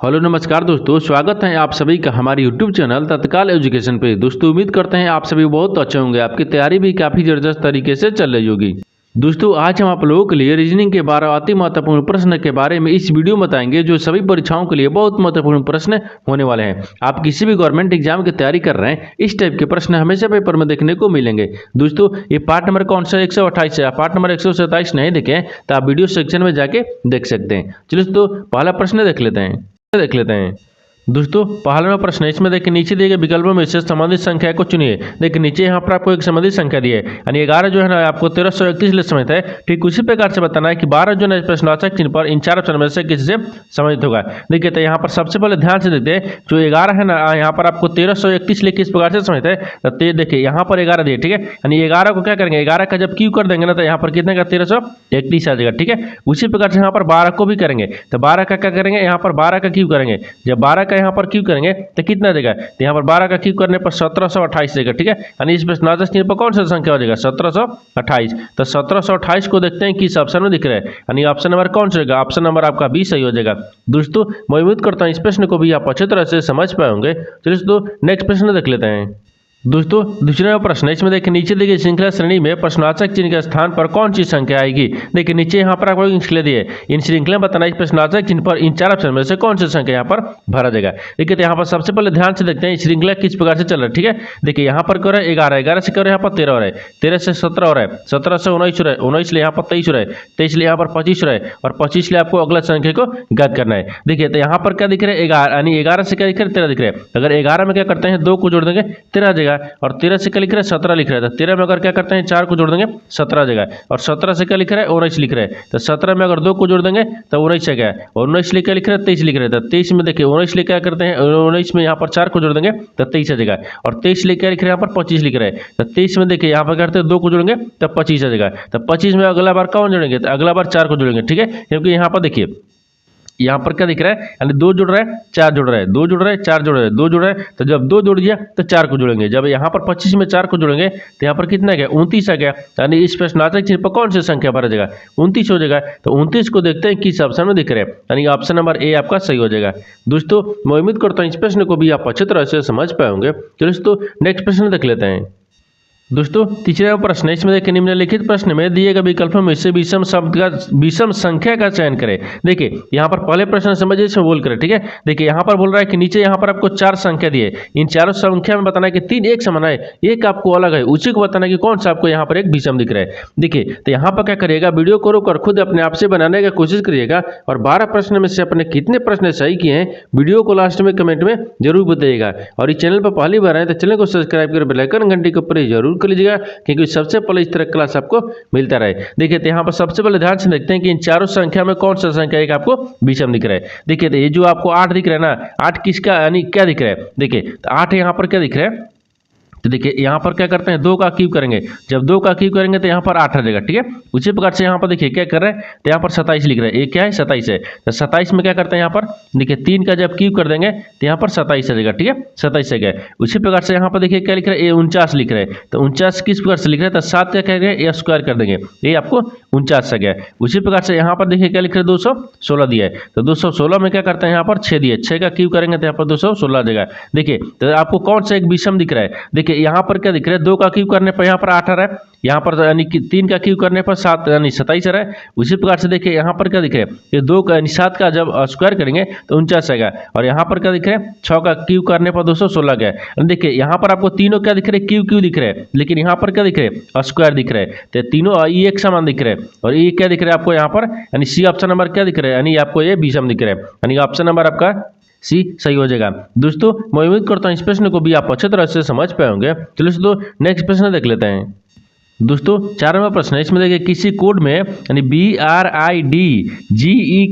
Hello नमस्कार दोस्तों, स्वागत है आप सभी का हमारे यूट्यूब चैनल तत्काल एजुकेशन पे। दोस्तों उम्मीद करते हैं आप सभी बहुत अच्छे होंगे, आपकी तैयारी भी काफ़ी ज़बरदस्त तरीके से चल रही होगी। दोस्तों आज हम आप लोगों के लिए रीजनिंग के 12 अति महत्वपूर्ण प्रश्न के बारे में इस वीडियो में बताएंगे, जो सभी परीक्षाओं के लिए बहुत महत्वपूर्ण प्रश्न होने वाले हैं। आप किसी भी गवर्नमेंट एग्जाम की तैयारी कर रहे हैं, इस टाइप के प्रश्न हमेशा पेपर में देखने को मिलेंगे। दोस्तों ये पार्ट नंबर कौन सा 128 है, पार्ट नंबर 127 नहीं देखें तो आप वीडियो सेक्शन में जाके देख सकते हैं। चलिए दोस्तों पहला प्रश्न देख लेते हैं। दोस्तों पहला प्रश्न है, इसमें देखिए नीचे दिए गए विकल्पों में से संबंधित संख्या को चुनिए। देखिए नीचे यहाँ पर आपको एक संबंधित संख्या दी है, यानी 11 जो है ना आपको 1331 ले समित है। ठीक उसी प्रकार से बताना है कि 12 जो है प्रश्नवाचक चिन्ह पर इन चार ऑप्शन में से किसी से संबंधित होगा। देखिए तो यहाँ पर सबसे पहले ध्यान से देखते हैं, जो 11 है ना यहाँ पर आपको 1331 ले किस प्रकार से समित है। तो देखिए यहाँ पर 11 दिए, ठीक है, यानी 11 को क्या करेंगे, 11 का जब क्यू कर देंगे ना तो यहाँ पर कितने का 1331 आ जाएगा। ठीक है, उसी प्रकार से यहाँ पर 12 को भी करेंगे तो 12 का क्या करेंगे, यहाँ पर 12 का क्यू करेंगे। जब 12 का यहाँ पर क्यू करेंगे तो कितना देगा, तो यहाँ पर 12 का क्यू करने पर 1728 देगा। ठीक है, यानी इस प्रश्नार्थक चिन्ह पर कौन सा संख्या हो जाएगा, 1728। तो 1728 को देखते हैं किस ऑप्शन में दिख रहा है, यानी ऑप्शन नंबर कौन सा होगा, ऑप्शन नंबर आपका 20 सही हो जाएगा। दोस्तों मैं उम्मीद करता हूँ इस प्रश्न को भी आप अच्छी तरह से समझ पाए होंगे। चलिए दोस्तों नेक्स्ट प्रश्न देख लेते हैं। दोस्तों दूसरा प्रश्न, इसमें देखिए नीचे देखिए श्रृंखला श्रेणी में प्रश्नवाचक चिन्ह के स्थान पर कौन सी संख्या आएगी। देखिए नीचे यहाँ पर आपको श्रृंखला दी है, इन श्रृंखला बताना इस प्रश्नवाचक चिन्ह पर इन चार ऑप्शन में से कौन सी संख्या यहाँ पर भरा जाएगा। देखिए तो यहाँ पर सबसे पहले ध्यान से देखते हैं श्रृंखला किस प्रकार से चल रहा है। ठीक है, देखिए यहाँ पर कर 11 से कर यहाँ पर 13 हो रहा है, 13 से 17 हो रहा है, 17 से 19 हो रहा है, 19 लिए यहाँ पर 23 हो रहा है, 23 लिए यहाँ पर 25 हो रहा है, और 25 लिए आपको अगला संख्या को ज्ञात करना है। देखिए तो यहाँ पर क्या दिख रहा है, 11, यानी 11 से क्या दिख रहा है, 13 दिख रहा है। अगर 11 में क्या करते हैं 2 को जोड़ देंगे 13 आ जाएगा, और 13 से क्या लिख रहा है 17 लिख रहा है। तो 13 में अगर क्या करते हैं 4 को जोड़ देंगे 17 आ जाएगा, और 17 से क्या लिख रहा है 19 लिख रहा है। तो 17 में अगर 2 को जोड़ देंगे तो 19 आ गया, और 19 लिए क्या लिख रहा है 23 लिख रहा है। तो 23 में देखिए 19 लिए क्या करते हैं, 19 में यहाँ पर 4 को जोड़ देंगे तो 23 आ जाएगा, और 23 लिए क्या लिख रहे हैं यहाँ पर 25 लिख रहे हैं। तो 23 में देखिए यहाँ पर करते हैं 2 को जोड़ेंगे तो 25 आ जाएगा। तो 25 में अगला बार कौन जोड़ेंगे, तो अगला बार 4 को जोड़ेंगे। ठीक है, क्योंकि यहाँ पर देखिए यहाँ पर क्या दिख रहा है, यानी 2 जुड़ रहा है 4 जुड़ रहा है, 2 जुड़ रहा है 4 जुड़ रहा है, 2 जुड़ रहा है। तो जब 2 जुड़ गया तो 4 को जोड़ेंगे। जब यहाँ पर 25 में 4 को जोड़ेंगे तो यहाँ पर कितना गया 29 आ गया, यानी इस प्रश्नार्थक चिन्ह पर कौन सी संख्या भरा जाएगा, 29 हो जाएगा। तो 29 को देखते हैं किस ऑप्शन में दिख रहा है, यानी ऑप्शन नंबर ए आपका सही हो जाएगा। दोस्तों मैं उम्मीद करता हूँ इस प्रश्न को भी आप अच्छी तरह से समझ पाए होंगे। चलिए दोस्तों नेक्स्ट प्रश्न देख लेते हैं। दोस्तों तीसरा प्रश्न है, इसमें देखिए निम्नलिखित प्रश्न में दिए गए विकल्पों में से विषम संख्या का चयन करें। देखिए यहाँ पर पहले प्रश्न समझिए, इसमें बोल करें। ठीक है, देखिए यहाँ पर बोल रहा है कि नीचे यहाँ पर आपको 4 संख्या दिए, इन चारों संख्या में बताना है कि 3 एक समान है, एक आपको अलग है, उसी को बताना है कि कौन सा आपको यहाँ पर एक विषम दिख रहा है। देखिए तो यहाँ पर क्या करिएगा, वीडियो को रोककर खुद अपने आप से बनाने की कोशिश करिएगा, और 12 प्रश्न में से अपने कितने प्रश्न सही किए हैं वीडियो को लास्ट में कमेंट में जरूर बताइएगा। और इस चैनल पर पहली बार आए तो चैनल को सब्सक्राइब कर बेल आइकन घंटी के ऊपर जरूर कर लीजिएगा, क्योंकि सबसे पहले इस तरह क्लास आपको मिलता रहे। देखिए तो यहाँ पर सबसे पहले ध्यान से देखते हैं कि इन चारों संख्या में कौन सा संख्या एक आपको विषम दिख रहा है। देखिए तो ये जो आपको 8 दिख रहा है ना, 8 किसका यानी क्या दिख रहा है, देखिए तो 8 यहाँ पर क्या दिख रहा है, तो देखिए यहाँ पर क्या करते हैं 2 का क्यूब करेंगे। जब 2 का क्यूब करेंगे तो यहाँ पर 8 आ जाएगा। ठीक है, उसी प्रकार से यहाँ पर देखिए क्या कर रहे हैं, तो यहाँ पर 27 लिख रहे हैं, ये क्या है 27 है। तो 27 में क्या करते हैं यहाँ पर देखिए 3 का जब क्यूब कर देंगे तो यहाँ पर 27 आ जाएगा। ठीक है, 27 आ गया। उसी प्रकार से यहाँ पर देखिए क्या लिख रहे हैं, ये 49 लिख रहे हैं। तो 49 किस प्रकार से लिख रहे हैं, तो 7 क्या कह रहे हैं, ये स्क्वायर कर देंगे, ये आपको 49 आ गया। उसी प्रकार से यहाँ पर देखिए क्या लिख रहे हैं 216 दिया है। तो 216 में क्या करते हैं यहाँ पर 6 दिए, 6 का क्यूब करेंगे तो यहाँ पर 216 आ जाएगा। देखिए तो आपको कौन सा एक विषम दिख रहा है, देखिए यहाँ पर क्या दिख रहा है, 2 का क्यूब करने पर यहाँ पर 8 आ रहा है, यहाँ पर यानी कि 3 का क्यूब करने पर 7 यानी 27 आ रहा है। उसी प्रकार से देखिए यहाँ पर क्या दिख रहा है, ये 2 का यानी 7 का जब स्क्वायर करेंगे तो 49 आएगा, और यहाँ पर क्या दिख रहा है 6 का क्यूब करने पर 216 गया। देखिए यहाँ पर आपको तीनों क्या दिख रहे हैं, क्यूब दिख रहे हैं, लेकिन यहाँ पर क्या दिख रहे हैं स्क्वायर दिख रहे हैं। तो तीनों ये एक समान दिख रहे हैं, और ये क्या दिख रहा है आपको यहाँ पर, यानी सी ऑप्शन नंबर क्या दिख रहा है, यानी आपको ये विषम दिख रहा है, यानी ऑप्शन नंबर आपका सी सही हो जाएगा। दोस्तों मैं उम्मीद करता हूँ इस प्रश्न को भी आप अच्छी तरह से समझ पाए होंगे। चलिए दोस्तों नेक्स्ट प्रश्न देख लेते हैं। दोस्तों 4वां प्रश्न है, इसमें देखिए किसी कोड में यानी BRIDGE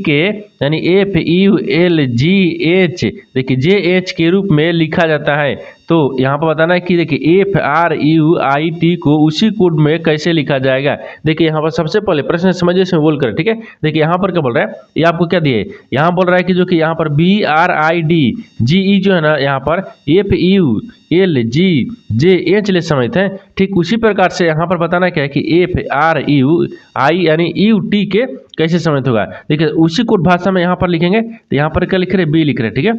के यानी FULGH देखिए JH के रूप में लिखा जाता है, तो यहाँ पर बताना है कि देखिए FRUIT को उसी कोड में कैसे लिखा जाएगा। देखिए यहाँ पर सबसे पहले प्रश्न समझिए, इसमें बोल कर, ठीक है। देखिए यहाँ पर क्या बोल रहा है, ये आपको क्या दिए, यहाँ बोल रहा है कि जो कि यहाँ पर BRIDGE जो है ना, यहाँ पर FULGJH ले समेत है। ठीक उसी प्रकार से यहाँ पर बताना क्या है कि FRUI यानी UT के कैसे समेत होगा। देखिए उसी कोड भाषा में यहाँ पर लिखेंगे, तो यहाँ पर क्या लिख रहे हैं, B लिख रहे हैं, ठीक है,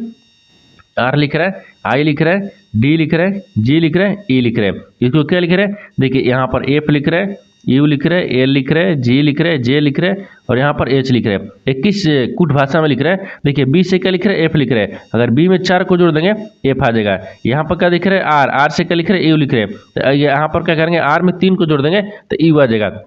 R लिख रहा है, I लिख रहा है, D लिख रहा है, G लिख रहा है, E लिख रहा है। इसको क्या लिख रहे हैं, देखिए यहाँ पर F लिख रहे हैं, U लिख रहे हैं, L लिख रहे हैं, G लिख रहे हैं, J लिख रहे हैं और यहाँ पर H लिख रहे हैं। 21 कुट भाषा में लिख रहे हैं। देखिए B से क्या लिख रहे हैं, F लिख रहे हैं। अगर B में 4 को जोड़ देंगे F आ जाएगा। यहाँ पर क्या लिख रहे हैं, R से क्या लिख रहे हैं, U लिख रहे हैं। तो यहाँ पर क्या करेंगे, R में 3 को जोड़ देंगे तो U आ जाएगा।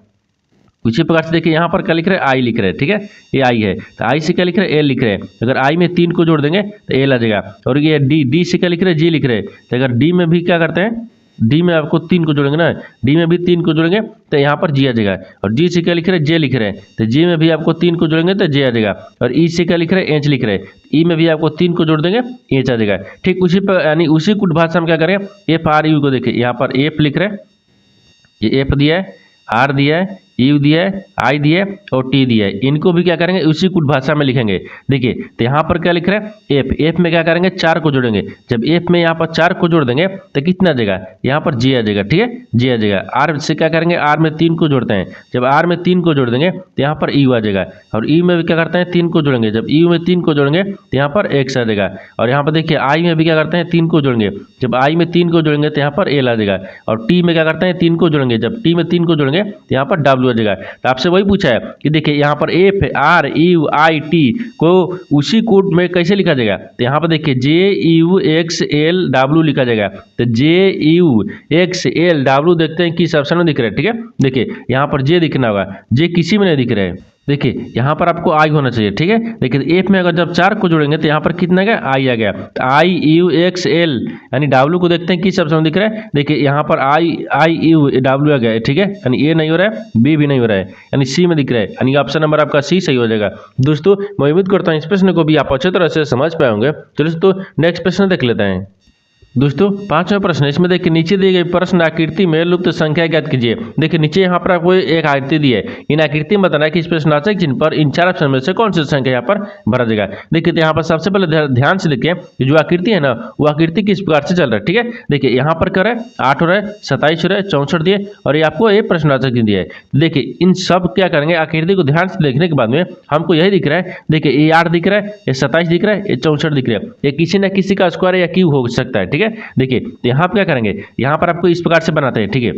उसी प्रकार से देखिए यहाँ पर क्या लिख रहे हैं, आई लिख रहे हैं, ठीक है, ये आई है। तो आई से क्या लिख रहे हैं, एल लिख रहे हैं। अगर आई में 3 को जोड़ देंगे तो एल आ जाएगा। और ये डी से क्या लिख रहे हैं, जी लिख रहे हैं। तो अगर डी में भी क्या करते हैं, डी में आपको 3 को जोड़ेंगे ना, डी में भी 3 को जोड़ेंगे तो यहाँ पर जी आ जाएगा। और जी से क्या लिख रहे हैं, जे लिख रहे हैं। तो जे में भी आपको 3 को जोड़ेंगे तो जे आ जाएगा। और ई से क्या लिख रहे हैं, एच लिख रहे हैं। ई में भी आपको 3 को जोड़ देंगे, एच आ जाएगा। ठीक उसी पर यानी उसी कुट भाषा में क्या करेंगे, FRU को देखिए, यहाँ पर एफ लिख रहे हैं, ये एफ दिया है, आर दिया है, यू दिया है, आई दिया है और टी दिया है। इनको भी क्या करेंगे, उसी कुट भाषा में लिखेंगे। देखिए तो यहाँ पर क्या लिख रहे हैं, एफ, एफ में क्या करेंगे, 4 को जोड़ेंगे। जब एफ में यहाँ पर 4 को जोड़ देंगे तो कितना आ जाएगा, यहाँ पर जे आ जाएगा, ठीक है, जे आ जाएगा। आर से क्या करेंगे, आर में 3 को जोड़ते हैं। जब आर में 3 को जोड़ देंगे तो यहाँ पर यू आ जाएगा। और यू में भी क्या करते हैं, 3 को जोड़ेंगे। जब यू में 3 को जोड़ेंगे तो यहाँ पर एक्स आ जाएगा। और यहाँ पर देखिए आई में भी क्या करते हैं, 3 को जोड़ेंगे। जब आई में 3 को जोड़ेंगे तो यहाँ पर एल आ जाएगा। और टी में क्या करते हैं, 3 को जोड़ेंगे। जब टी में 3 को जोड़ेंगे तो यहाँ पर डब्ल्यू आ जाएगा। तो आपसे वही पूछा है कि देखिए यहाँ पर FRUIT को उसी कोड में कैसे लिखा जाएगा। तो यहाँ पर देखिए JUXLW लिखा जाएगा। तो JUXLW देखते हैं किस ऑप्शन में दिख रहा है, ठीक है। देखिए यहाँ पर जे दिखना होगा, जे किसी में नहीं दिख रहा है। देखिए यहाँ पर आपको आई होना चाहिए, ठीक है। देखिए एफ में अगर जब 4 को जोड़ेंगे तो यहाँ पर कितना गया, आई आ गया। तो IUXL यानी डब्ल्यू को देखते हैं किस ऑप्शन में दिख रहा है। देखिए यहाँ पर IUW आ गया, ठीक है, यानी ए नहीं हो रहा है, बी भी नहीं हो रहा है, यानी सी में दिख रहा है, यानी ऑप्शन नंबर आपका सी सही हो जाएगा। दोस्तों मैं उम्मीद करता हूँ इस प्रश्न को भी आप अच्छे तरह से समझ पाए होंगे। चलिए दोस्तों नेक्स्ट प्रश्न देख लेते हैं। दोस्तों 5वां प्रश्न, इसमें देखिए नीचे दी गई प्रश्न आकृति में लुप्त संख्या ज्ञात कीजिए। देखिए नीचे यहाँ पर आपको एक आकृति दी है। इन आकृति में बताना है कि इस प्रश्नार्थक चिन्ह पर इन 4 ऑप्शन में से कौन सी संख्या यहाँ पर भरा जाएगा। देखिए तो यहाँ पर सबसे पहले ध्यान से देखिए, जो आकृति है ना, वो आकृति किस प्रकार से चल रहा है, ठीक है। देखिए यहाँ पर कर रहा है 8 हो रहा है, 27 हो रहा है, 64 दिए और ये आपको एक प्रश्नार्थक चिन्ह दिया है। देखिए इन सब क्या करेंगे, आकृति को ध्यान से देखने के बाद में हमको यही दिख रहा है। देखिए ये 8 दिख रहा है, ये 27 दिख रहा है, ये 64 दिख रहा है। ये किसी न किसी का स्क्वायर या क्यूब हो सकता है, ठीक है। देखिए यहाँ आप क्या करेंगे, यहाँ पर आपको इस प्रकार से बनाते हैं, ठीक है।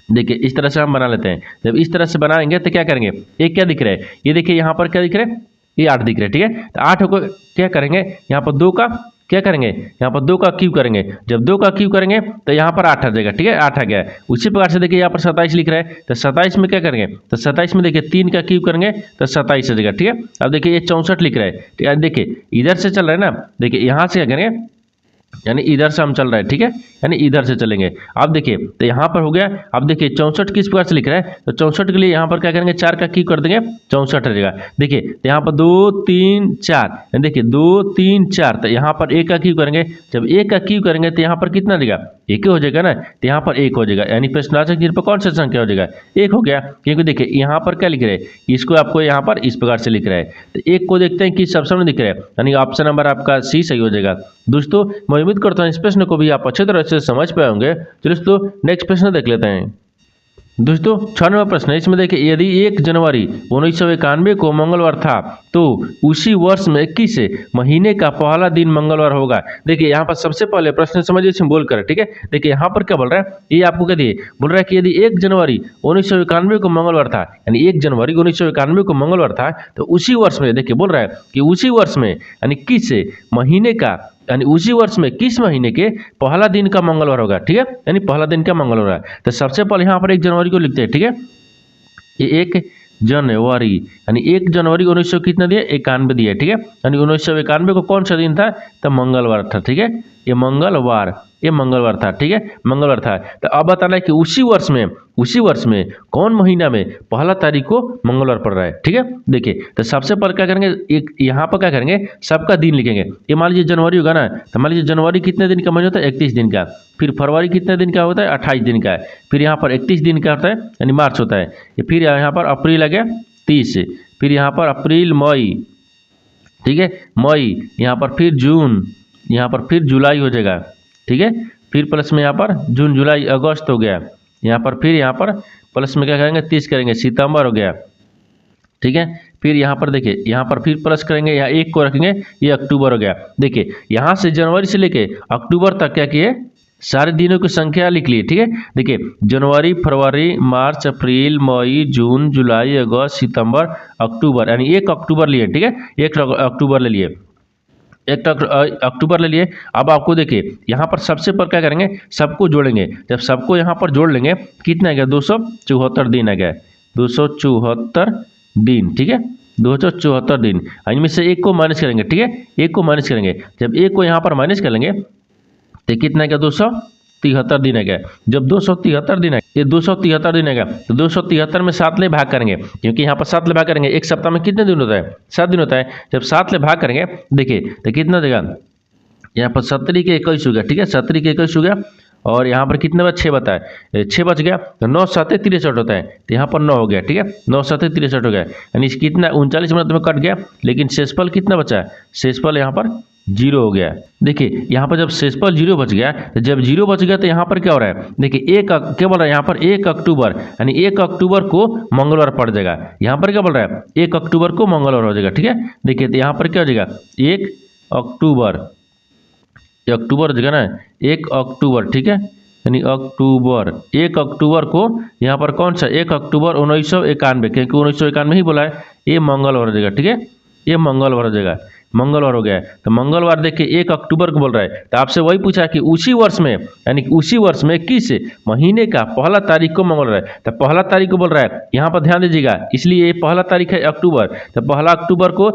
देखिए इस तरह से हम बना लेते हैं। जब इस तरह से बनाएंगे तो क्या करेंगे, एक क्या दिख रहा है, ये देखिए यहाँ पर क्या दिख रहा है, ये 8 दिख रहा है, ठीक है। तो 8 को क्या करेंगे, यहाँ पर 2 का क्या करेंगे, यहाँ पर 2 का क्यूब करेंगे। जब 2 का क्यूब करेंगे तो यहाँ पर 8 आ जाएगा, ठीक है, 8 आ गया। उसी प्रकार से देखिए यहाँ पर 27 लिख रहा है, तो 27 में क्या करेंगे, तो 27 में देखिए 3 का क्यूब करेंगे तो 27 आ जाएगा, ठीक है। अब देखिए ये 64 लिख रहा है, ठीक है। देखिए इधर से चल रहा है ना, देखिए यहाँ से क्या करेंगे, यानी इधर से हम चल रहे हैं, ठीक है, यानी इधर से चलेंगे। अब देखिए तो यहाँ पर हो गया। अब देखिए 64 किस प्रकार से लिख रहा है, तो 64 के लिए यहाँ पर क्या करेंगे, 4 का क्यूब कर देंगे, 64 आ जाएगा। देखिए तो यहाँ पर 2 3 4, देखिए 2 3 4, तो यहाँ पर 1 का क्यूब करेंगे। जब 1 का क्यूब करेंगे तो यहाँ पर कितना देगा, 1 हो जाएगा ना, तो यहाँ पर 1 हो जाएगा। यानी प्रश्नार्थक चिन्ह पर कौन सा संख्या हो जाएगा, 1 हो गया। क्योंकि देखिए यहाँ पर क्या लिख रहे हैं, इसको आपको यहाँ पर इस प्रकार से लिख रहा है। तो 1 को देखते हैं किस ऑप्शन में दिख रहा है, यानी ऑप्शन नंबर आपका सी सही हो जाएगा। दोस्तों मैं उम्मीद करता हूँ इस प्रश्न को भी आप अच्छे तरह से समझ पाए होंगे। चलिए दोस्तों नेक्स्ट प्रश्न देख लेते हैं। दोस्तों 6वां प्रश्न है, इसमें देखिए यदि 1 जनवरी 1991 को मंगलवार था तो उसी वर्ष में किस महीने का पहला दिन मंगलवार होगा। देखिए यहाँ पर सबसे पहले प्रश्न समझिए, इसमें बोल कर, ठीक है। देखिए यहाँ पर क्या बोल रहा है, ये आपको क्या दिए, बोल रहा है कि यदि 1 जनवरी 1991 को मंगलवार था, यानी 1 जनवरी 1991 को मंगलवार था, तो उसी वर्ष में देखिए बोल रहा है कि उसी वर्ष में यानी किस महीने का, यानी उसी वर्ष में किस महीने के पहला दिन का मंगलवार होगा, ठीक है, यानी पहला दिन का मंगलवार है। तो सबसे पहले यहाँ पर 1 जनवरी को लिखते हैं, ठीक है। ये 1 जनवरी यानी 1 जनवरी 1900 कितना दिया, 91 दिया, ठीक है। यानी 1991 को कौन सा दिन था, तो मंगलवार था, ठीक है, ये मंगलवार ये मंगलवार था, ठीक है, मंगलवार था। तो अब बताना है कि उसी वर्ष में कौन महीना में पहला तारीख को मंगलवार पड़ रहा है, ठीक है। देखिए तो सबसे पहले क्या करेंगे, एक यहाँ पर क्या करेंगे, सबका दिन लिखेंगे। ये मान लीजिए जनवरी होगा ना, तो मान लीजिए जनवरी कितने दिन का महीना होता है, 31 दिन का। फिर फरवरी कितने दिन का होता है, 28 दिन का है। फिर यहाँ पर 31 दिन का होता है यानी मार्च होता है। फिर यहाँ पर अप्रैल आ गया 30, फिर यहाँ पर अप्रैल मई, ठीक है, मई, यहाँ पर फिर जून, यहाँ पर फिर जुलाई हो जाएगा, ठीक है। फिर प्लस में यहाँ पर जून जुलाई अगस्त हो गया। यहाँ पर प्लस में क्या करेंगे, 30 करेंगे, सितंबर हो गया, ठीक है। फिर यहाँ पर देखिए, यहाँ पर फिर प्लस करेंगे, यहाँ 1 को रखेंगे, ये अक्टूबर हो गया। देखिए यहाँ से जनवरी से लेके अक्टूबर तक क्या किए, सारे दिनों की संख्या लिख लिए, ठीक है। देखिए जनवरी फरवरी मार्च अप्रैल मई जून जुलाई अगस्त सितंबर अक्टूबर, यानी 1 अक्टूबर लिए, ठीक है, 1 अक्टूबर ले लिए, 1 अक्टूबर ले लिए। अब आपको देखिए यहाँ पर सबसे पर क्या करेंगे, सबको जोड़ेंगे। जब सबको यहाँ पर जोड़ लेंगे कितना आ गया, 274 दिन आ गया, 274 दिन, ठीक है, 274 दिन। इनमें से 1 को माइनस करेंगे, ठीक है, 1 को माइनस करेंगे। जब 1 को यहाँ पर माइनस कर लेंगे तो कितना क्या, 273 दिन है क्या। जब 273 दिन है, ये 273 दिन है, तो 273 में 7 ले भाग करेंगे, क्योंकि यहाँ पर 7 ले भाग करेंगे। एक सप्ताह में कितने दिन होता है, 7 दिन होता है। जब 7 ले भाग करेंगे देखिए तो कितना देगा, यहाँ पर 17 के 21 हो गया, ठीक है, 17 के 21 हो गया। और यहाँ पर कितने बच, 6 बताए, 6 बच गया, तो 9 7 63 होता है, तो यहाँ पर 9 हो गया, ठीक है, 9 7 63 हो गया, यानी कितना 39 मिनट में कट गया। लेकिन शेषफल कितना बचा, शेषफल यहाँ पर 0 हो गया। देखिए यहाँ पर जब शेषफल 0 बच गया, तो जब 0 बच गया तो यहाँ पर क्या हो रहा है, देखिए एक क्या बोल रहा है यहाँ पर, 1 अक्टूबर, यानी 1 अक्टूबर को मंगलवार पड़ जाएगा। यहाँ पर क्या बोल रहा है, 1 अक्टूबर को मंगलवार हो जाएगा, ठीक है। देखिए तो यहाँ पर क्या हो जाएगा, 1 अक्टूबर, अक्टूबर जगह ना 1 अक्टूबर, ठीक है, यानी अक्टूबर, 1 अक्टूबर को यहाँ पर कौन सा, 1 अक्टूबर 1991, क्योंकि 1991 ही बोला है, ये मंगलवार हो जाएगा, ठीक है, ये मंगलवार हो जाएगा, मंगलवार हो गया है। तो मंगलवार देखिए 1 अक्टूबर को बोल रहा है, तो आपसे वही पूछा कि उसी वर्ष में, यानी उसी वर्ष में किस महीने का पहला तारीख को मंगलवार है, तो पहला तारीख को बोल रहा है। यहाँ पर ध्यान दीजिएगा, इसलिए ये पहला तारीख है अक्टूबर, तो पहला अक्टूबर को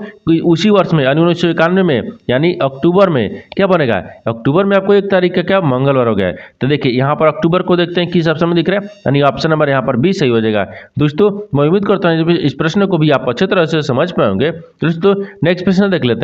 उसी वर्ष में यानी 1991 में, यानी अक्टूबर में क्या बनेगा, अक्टूबर में आपको 1 तारीख का क्या मंगलवार हो गया है। तो देखिए यहाँ पर अक्टूबर को देखते हैं किस ऑप्शन में दिख रहा है, यानी ऑप्शन नंबर यहाँ पर 20 सही हो जाएगा। दोस्तों मैं उम्मीद करता हूँ इस प्रश्न को भी आप अच्छे तरह से समझ पाएंगे। दोस्तों नेक्स्ट प्रश्न देख लेते हैं।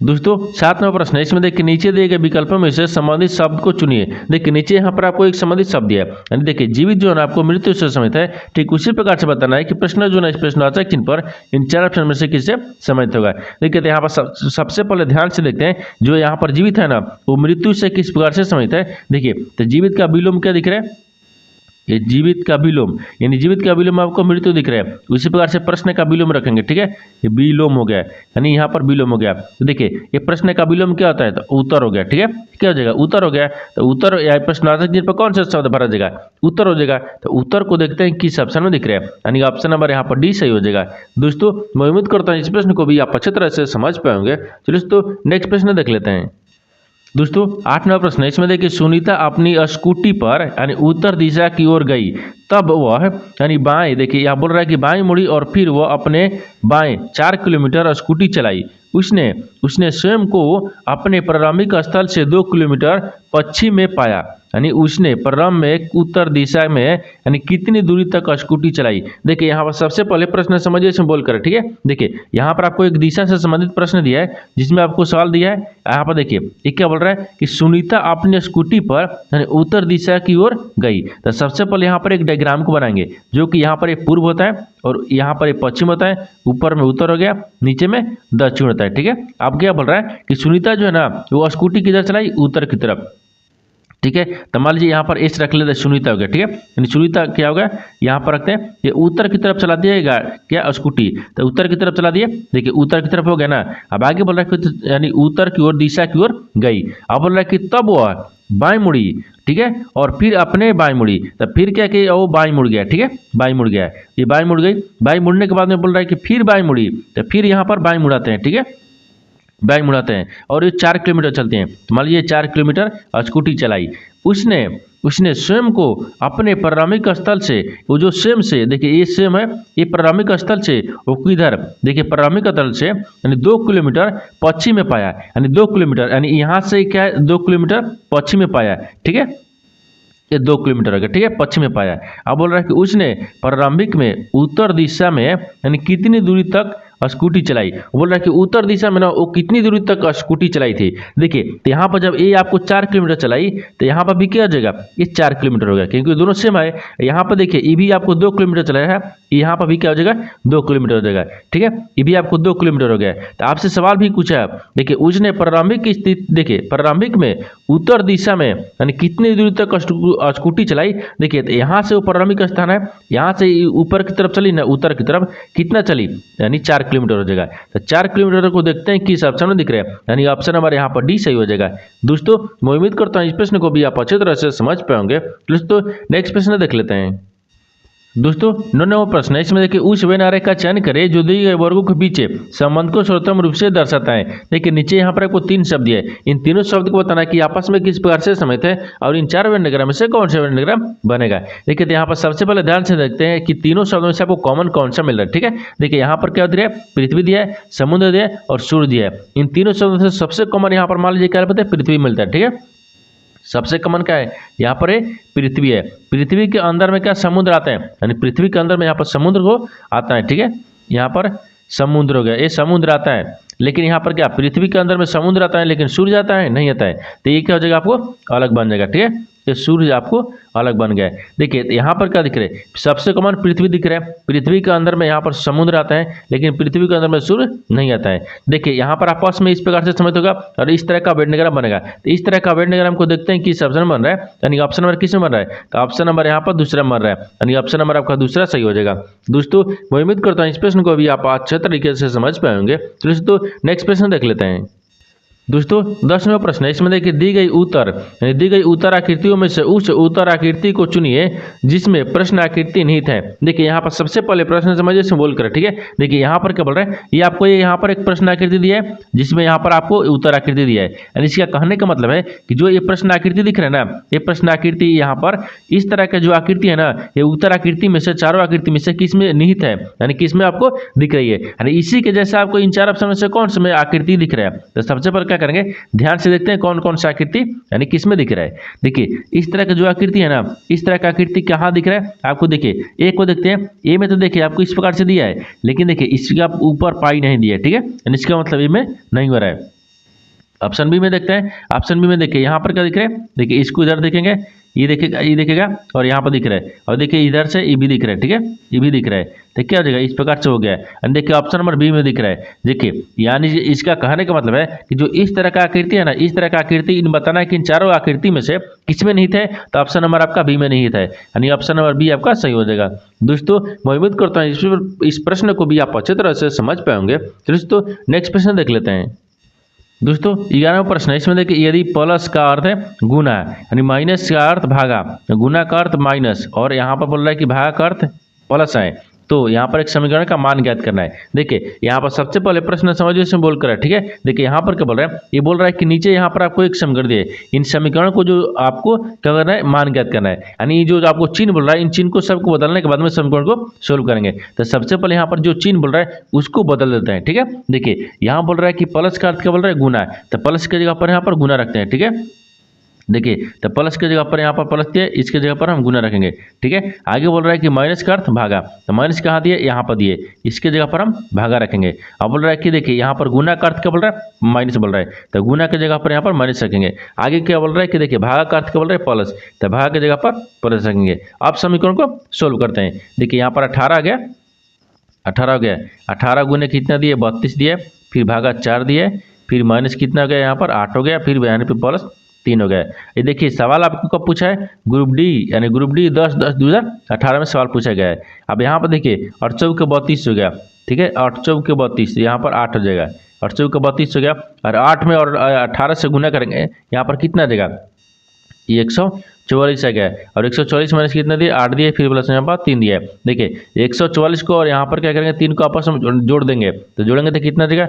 दोस्तों 7वां प्रश्न है, इसमें देखिए नीचे दिए गए विकल्पों में से संबंधित शब्द को चुनिए। देखिए नीचे यहाँ पर आपको एक संबंधित शब्द दिया है, यानी देखिए जीवित जो है आपको मृत्यु से संबंधित है, ठीक उसी प्रकार से बताना है कि प्रश्न जो है इस प्रश्नवाचक चिन्ह पर इन 4 ऑप्शन में से किससे संबंधित होगा। देखिए तो यहाँ पर सबसे पहले ध्यान से देखते हैं, जो यहाँ पर जीवित है ना वो मृत्यु से किस प्रकार से संबंधित है। देखिए तो जीवित का विलोम क्या दिख रहा है, ये जीवित का विलोम, यानी जीवित का विलोम आपको मृत्यु दिख रहा है, उसी प्रकार से प्रश्न का विलोम रखेंगे, ठीक है, ये विलोम हो गया, यानी यहाँ पर विलोम हो गया। तो देखिए ये प्रश्न का विलोम क्या होता है, तो उत्तर हो गया, ठीक है, क्या हो जाएगा, उत्तर हो गया। तो उत्तर या प्रश्नवाचक चिन्ह पर कौन सा शब्द भरा जाएगा, उत्तर हो जाएगा। तो उत्तर को देखते हैं किस ऑप्शन में दिख रहा है, यानी ऑप्शन नंबर यहाँ पर डी सही हो जाएगा। दोस्तों मैं उम्मीद करता हूँ इस प्रश्न को भी आप अच्छी तरह से समझ पाएंगे। चलिए दोस्तों नेक्स्ट प्रश्न देख लेते हैं। दोस्तों 8वां प्रश्न है, इसमें देखिए सुनीता अपनी स्कूटी पर यानी उत्तर दिशा की ओर गई, तब वह यानी बाएं, देखिए यहाँ बोल रहा है कि बाएं मुड़ी और फिर वह अपने बाएं 4 किलोमीटर स्कूटी चलाई। उसने स्वयं को अपने प्रारंभिक स्थल से 2 किलोमीटर पश्चिम में पाया, यानी उसने प्रारंभ में उत्तर दिशा में यानी कितनी दूरी तक स्कूटी चलाई। देखिए यहाँ पर सबसे पहले प्रश्न समझिए इसमें बोल कर, ठीक है। देखिए यहाँ पर आपको एक दिशा से संबंधित प्रश्न दिया है, जिसमें आपको सवाल दिया है। यहाँ पर देखिए ये क्या बोल रहा है कि सुनीता अपनी स्कूटी पर यानी उत्तर दिशा की ओर गई। तो सबसे पहले यहाँ पर एक डायग्राम को बनाएंगे, जो कि यहाँ पर एक पूर्व होता है और यहाँ पर एक पश्चिम होता है, ऊपर में उत्तर हो गया, नीचे में दक्षिण होता है, ठीक है। अब क्या बोल रहा है कि सुनीता जो है ना वो स्कूटी किधर चलाई, उत्तर की तरफ, ठीक है। तो मान लीजिए यहाँ पर एस रख लेते, सुनीता हो गया, ठीक है, यानी सुनीता क्या होगा यहाँ पर रखते हैं, ये उत्तर की तरफ चला दिया क्या स्कूटी, तो उत्तर की तरफ चला दिए। देखिए उत्तर की तरफ हो गया ना। अब आगे बोल रहा है कि यानी उत्तर की ओर दिशा की ओर गई। अब बोल रहा है कि तब वह बाएं मुड़ी, ठीक है, और फिर अपने बाएं मुड़ी, तो फिर क्या कि वो बाएं मुड़ गया, ठीक है, बाएं मुड़ गया, ये बाएं मुड़ गई। बाएं मुड़ने के बाद में बोल रहा है कि फिर बाएं मुड़ी, तो फिर यहाँ पर बाएं मुड़ाते हैं, ठीक है, बैग मुड़ाते हैं और ये 4 किलोमीटर चलते हैं। तो मान लीजिए 4 किलोमीटर स्कूटी चलाई, उसने उसने स्वयं को अपने प्रारंभिक स्थल से, वो जो स्वयं से, देखिए ये स्वयं है, ये प्रारंभिक स्थल से वो किधर, देखिए प्रारंभिक स्थल से यानी 2 किलोमीटर पश्चिम में पाया, यानी 2 किलोमीटर, यानी यहाँ से क्या है 2 किलोमीटर पश्चिम में पाया, ठीक है, ये 2 किलोमीटर हो गया, ठीक है, पश्चिम में पाया। अब बोल रहा है कि उसने प्रारंभिक में उत्तर दिशा में यानी कितनी दूरी तक स्कूटी चलाई। बोल रहा है कि उत्तर दिशा में ना वो कितनी दूरी तक स्कूटी चलाई थी। देखिए तो यहाँ पर जब ये आपको 4 किलोमीटर चलाई तो यहाँ पर भी क्या हो जाएगा, ये 4 किलोमीटर हो गया, क्योंकि दोनों सेम है। यहाँ पर देखिए ये भी आपको 2 किलोमीटर चलाया है, यहाँ पर भी क्या हो जाएगा 2 किलोमीटर हो जाएगा, ठीक है, ये भी आपको 2 किलोमीटर हो गया। तो आपसे सवाल भी पूछा है, देखिए उसने प्रारंभिक की स्थिति, देखिए प्रारंभिक में उत्तर दिशा में यानी कितनी दूरी तक स्कूटी चलाई। देखिए तो यहाँ से वो प्रारंभिक स्थान है, यहाँ से ऊपर की तरफ चली ना, उत्तर की तरफ कितना चली, यानी 4 किलोमीटर हो जाएगा। तो 4 किलोमीटर को देखते हैं किस ऑप्शन में दिख रहा है, यानी ऑप्शन नंबर यहाँ पर डी सही हो जाएगा। दोस्तों मैं उम्मीद करता हूँ इस प्रश्न को भी आप अच्छे तरह से समझ पाएंगे। दोस्तों नेक्स्ट प्रश्न देख लेते हैं। दोस्तों 9वां प्रश्न है, इसमें देखिए उस व्यय आरेख का चयन करें जो दिए गए वर्गों के बीच संबंध को सर्वोत्तम रूप से दर्शाता है। देखिए नीचे यहाँ पर आपको 3 शब्द है, इन तीनों शब्द को बताना है कि आपस में किस प्रकार से समित है और इन 4 वेन डायग्राम में से कौन सा वेन डायग्राम बनेगा। देखिए तो यहाँ पर सबसे पहले ध्यान से देखते हैं कि तीनों शब्दों में से आपको कॉमन कौन सा मिल रहा है, ठीक है। देखिए यहाँ पर क्या दिया है, पृथ्वी दिया है, समुद्र दिया है और सूर्य दिया है। इन तीनों शब्दों से सबसे कॉमन यहाँ पर मान लीजिए क्या पता है, पृथ्वी मिलता है, ठीक है। सबसे कॉमन क्या है, यहाँ पर पृथ्वी है। पृथ्वी के अंदर में क्या समुद्र आता है, यानी पृथ्वी के अंदर में यहाँ पर समुद्र को आता है, ठीक है, यहाँ पर समुद्र हो गया, ये समुद्र आता है। लेकिन यहाँ पर क्या पृथ्वी के अंदर में समुद्र आता है लेकिन सूर्य आता है नहीं आता है, तो ये क्या हो जाएगा आपको अलग बन जाएगा, ठीक है, ये सूर्य आपको अलग बन गया है। देखिए यहाँ पर क्या दिख रहा है, सबसे कॉमन पृथ्वी दिख रहा है, पृथ्वी के अंदर में यहाँ पर समुद्र आता है लेकिन पृथ्वी के अंदर में सूर्य नहीं आता है। देखिए यहाँ पर आपस में इस प्रकार से समझ होगा और इस तरह का वेन डायग्राम बनेगा। तो इस तरह का वेन डायग्राम को देखते हैं किस ऑप्शन में बन रहा है, यानी ऑप्शन नंबर किस में बन रहा है, तो ऑप्शन नंबर यहाँ पर दूसरा बन रहा है, यानी ऑप्शन नंबर आपका दूसरा सही हो जाएगा। दोस्तों मैं उम्मीद करता हूँ इस प्रश्न को भी आप अच्छे तरीके से समझ पाएंगे। तो दोस्तों नेक्स्ट प्रश्न देख लेते हैं। दोस्तों 10वां प्रश्न है, इसमें देखिए दी गई उत्तर आकृतियों में से उस उत्तर आकृति को चुनिए जिसमें प्रश्न आकृति निहित है। देखिए यहाँ पर सबसे पहले प्रश्न समझिए इसमें बोल कर, ठीक है। देखिए यहाँ पर क्या बोल रहा है, ये आपको यहाँ पर एक प्रश्न आकृति दिया है जिसमें यहाँ पर आपको उत्तर आकृति दिया है, यानी इसका कहने का मतलब है कि जो ये प्रश्न आकृति दिख रहा है ना, ये प्रश्न आकृति यहाँ पर इस तरह का जो आकृति है ना, ये उत्तर आकृति में से चारों आकृति में से किस में निहित है, यानी किस में आपको दिख रही है, यानी इसी के जैसे आपको इन 4 ऑप्शन में से कौन सा में आकृति दिख रहा है। तो सबसे पहले करेंगे, ध्यान से देखते हैं कौन कौन सा आकृति यानी किस में दिख रहा है। देखिए इस तरह का जो आकृति है ना, इस तरह का आकृति कहाँ दिख रहा है आपको। देखिए ए को देखते हैं, ए में तो देखिए आपको इस प्रकार से दिया है, लेकिन देखिए इसका ऊपर पाई नहीं दिया है, ठीक है, यानी इसका मतलब ए में नहीं हो रहा है। ऑप्शन बी में देखते हैं, ऑप्शन बी में देखिए यहाँ पर क्या दिख रहा है, देखिए इसको इधर देखेंगे, ये देखेगा और यहाँ पर दिख रहा है, और देखिए इधर से ये भी दिख रहा है, ठीक है, ये भी दिख रहा है, तो क्या हो जाएगा इस प्रकार से हो गया है। देखिए ऑप्शन नंबर बी में दिख रहा है। देखिए यानी इसका कहने का मतलब है कि जो इस तरह का आकृति है ना, इस तरह का आकृति इन बताना है कि इन चारों आकृति में से किसमें निहित है, तो ऑप्शन नंबर आपका बी में निहित है, यानी ऑप्शन नंबर बी आपका सही हो जाएगा। दोस्तों मैं उम्मीद करता हूँ इस प्रश्न को भी आप अच्छे तरह से समझ पाएंगे। दोस्तों नेक्स्ट प्रश्न देख लेते हैं। दोस्तों 11वां प्रश्न है, इसमें देखिए यदि प्लस का अर्थ है गुना यानी माइनस का अर्थ भागा, गुना का अर्थ माइनस और यहाँ पर बोल रहा है कि भागा का अर्थ प्लस है, तो यहाँ पर एक समीकरण का मान ज्ञात करना है। देखिए यहाँ पर सबसे पहले प्रश्न समझिए इसमें बोल कर है, ठीक है। देखिए यहाँ पर क्या बोल रहा है, ये बोल रहा है कि नीचे यहाँ पर आपको एक समीकरण दिए, इन समीकरण को जो आपको क्या करना है मान ज्ञात करना है, यानी जो आपको चिन्ह बोल रहा है इन चिन्ह को सबको बदलने के बाद में समीकरण को सोल्व करेंगे। तो सबसे पहले यहाँ पर जो चिन्ह बोल रहा है उसको बदल देते हैं, ठीक है। देखिए यहाँ बोल रहा है कि प्लस का अर्थ क्या बोल रहा है गुना, तो प्लस की जगह पर यहाँ पर गुना रखते हैं, ठीक है। देखिए तो प्लस की जगह पर यहाँ पर प्लस दिए, इसके जगह पर हम गुना रखेंगे, ठीक है। आगे बोल रहा है कि माइनस का अर्थ भागा, तो माइनस कहाँ दिए, यहाँ पर दिए, इसके जगह पर हम भागा रखेंगे। अब बोल रहा है कि देखिए यहाँ पर गुना का अर्थ क्या बोल रहा है माइनस बोल रहा है, तो गुना की जगह पर यहाँ पर माइनस रखेंगे। आगे क्या बोल रहा है कि देखिए भागा का अर्थ क्या बोल रहा है प्लस, तो भागा की जगह पर प्लस रखेंगे। अब समीकरण को सोल्व करते हैं। देखिए यहाँ पर 18 आ गया, 18 हो गया, 18 गुने कितना दिए 32 दिए, फिर भागा 4 दिए, फिर माइनस कितना हो गया यहाँ पर 8 हो गया, फिर यहाँ पे प्लस 3 हो गया। ये देखिए सवाल आपको कब पूछा है, ग्रुप डी यानी ग्रुप डी 10/10/2018 में सवाल पूछा गया है। अब यहाँ पर देखिए 8 चौक 32 हो गया, ठीक है, 8 चौक 32, यहाँ पर 8 हो जाएगा, 8 चौक 32 हो गया, और 8 में और 18 से गुना करेंगे, यहाँ पर कितना देगा, ये 144 आ गया, और 144 माइनस कितना दिए 8 दिए, फिर प्लस यहाँ पर 3 दिया। देखिए 144 को और यहाँ पर क्या करेंगे 3 को आपस में जोड़ देंगे, तो जोड़ेंगे तो कितना देगा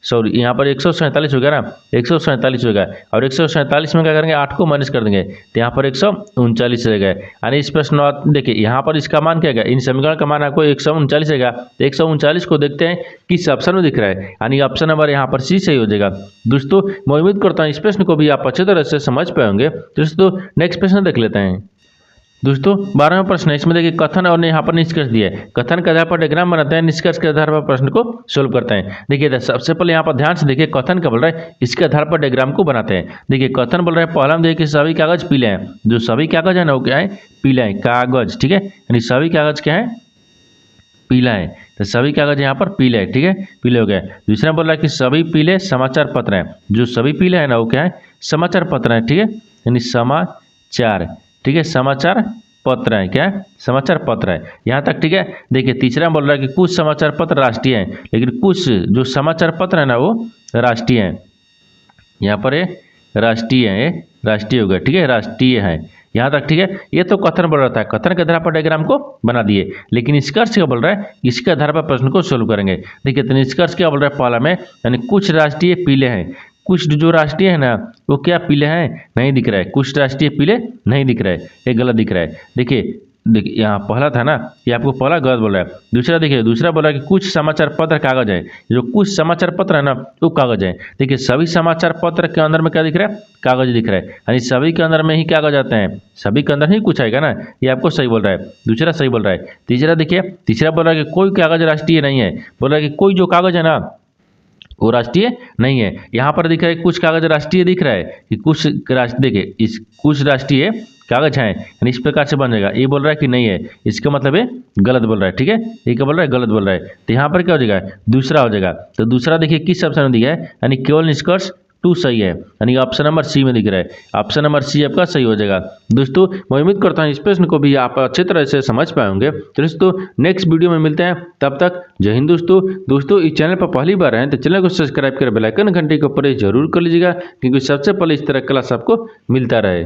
सॉरी यहाँ पर 147 हो गया ना, 147 हो गया, और 147 में क्या करेंगे 8 को माइनस कर देंगे तो यहाँ पर 139 रहेगा। यानी इस प्रश्न देखिए यहाँ पर इसका मान क्या है, इन समीकरण का मान आपको 139 रहेगा। तो 139 को देखते हैं किस ऑप्शन में दिख रहा है, यानी ऑप्शन नंबर यहाँ पर सी सही हो जाएगा। दोस्तों मैं उम्मीद करता हूँ इस प्रश्न को भी आप अच्छे तरह से समझ पाएंगे। दोस्तों नेक्स्ट प्रश्न देख लेते हैं। दोस्तों 12वां प्रश्न है, इसमें देखिए कथन और यहाँ पर निष्कर्ष दिया है। कथन के आधार पर डायग्राम बनाते हैं, निष्कर्ष के आधार पर प्रश्न को सोल्व करते हैं। देखिए सबसे पहले यहाँ पर ध्यान से देखिए कथन क्या बोल रहा है, इसके आधार पर डायग्राम को बनाते हैं। देखिए कथन बोल रहा है पहला में देखिए सभी कागज पीले हैं, जो सभी कागज है ना वो क्या है, पीला है कागज, ठीक है, यानी सभी कागज क्या है, पीला है। तो सभी कागज यहाँ पर पीले है, ठीक है, पीले हो गए। दूसरा बोल रहा है कि सभी पीले समाचार पत्र हैं, जो सभी पीले है ना वो क्या है, समाचार पत्र है, ठीक है, यानी समाचार, ठीक है, समाचार पत्र है, क्या है, समाचार पत्र है, यहाँ तक ठीक है। देखिए तीसरा बोल रहा है कि कुछ समाचार पत्र राष्ट्रीय हैं, लेकिन कुछ जो समाचार पत्र है ना वो राष्ट्रीय हैं, यहाँ पर ये राष्ट्रीय है, राष्ट्रीय हो गया, ठीक है, राष्ट्रीय है, यहाँ तक ठीक है। ये तो कथन बोल रहा था, कथन के आधार पर डायग्राम को बना दिए, लेकिन निष्कर्ष क्या बोल रहा है, इसके आधार पर प्रश्न को सोल्व करेंगे। देखिए तो निष्कर्ष क्या बोल रहा है पहला में, यानी कुछ राष्ट्रीय पीले हैं, कुछ जो राष्ट्रीय है ना वो क्या पीले हैं, नहीं दिख रहा है, कुछ राष्ट्रीय पीले नहीं दिख रहा है, ये गलत दिख रहा है। देखिए यहाँ पहला था ना, ये आपको पहला गलत बोल रहा है। दूसरा देखिए, दूसरा बोला कि कुछ समाचार पत्र कागज है, जो कुछ समाचार पत्र है ना वो कागज है। देखिए सभी समाचार पत्र के अंदर में क्या दिख रहा है, कागज दिख रहा है, यानी सभी के अंदर में ही कागज आते हैं, सभी के अंदर ही कुछ आएगा ना, ये आपको सही बोल रहा है, दूसरा सही बोल रहा है। तीसरा देखिए, तीसरा बोल रहा है कि कोई कागज राष्ट्रीय नहीं है, बोल रहा है कि कोई जो कागज है ना वो राष्ट्रीय नहीं है। यहाँ पर दिख रहा है कुछ कागज राष्ट्रीय दिख रहा है कि कुछ देखिए इस कुछ राष्ट्रीय कागज हैं, यानी इस प्रकार से बन जाएगा। ये बोल रहा है कि नहीं है, इसका मतलब ये गलत बोल रहा है, ठीक है, ये क्या बोल रहा है, गलत बोल रहा है। तो यहाँ पर क्या हो जाएगा, दूसरा हो जाएगा। तो दूसरा देखिए किस ऑप्शन में दिया है, यानी केवल निष्कर्ष 2 सही है, यानी ऑप्शन नंबर सी में दिख रहा है, ऑप्शन नंबर सी आपका सही हो जाएगा। दोस्तों मैं उम्मीद करता हूँ इस प्रश्न को भी आप अच्छे तरह से समझ पाएंगे। तो दोस्तों नेक्स्ट वीडियो में मिलते हैं, तब तक जय हिंद। दोस्तों इस चैनल पर पहली बार हैं तो चैनल को सब्सक्राइब कर बेल आइकन घंटे के ऊपर जरूर कर लीजिएगा, क्योंकि सबसे पहले इस तरह क्लास आपको मिलता रहे।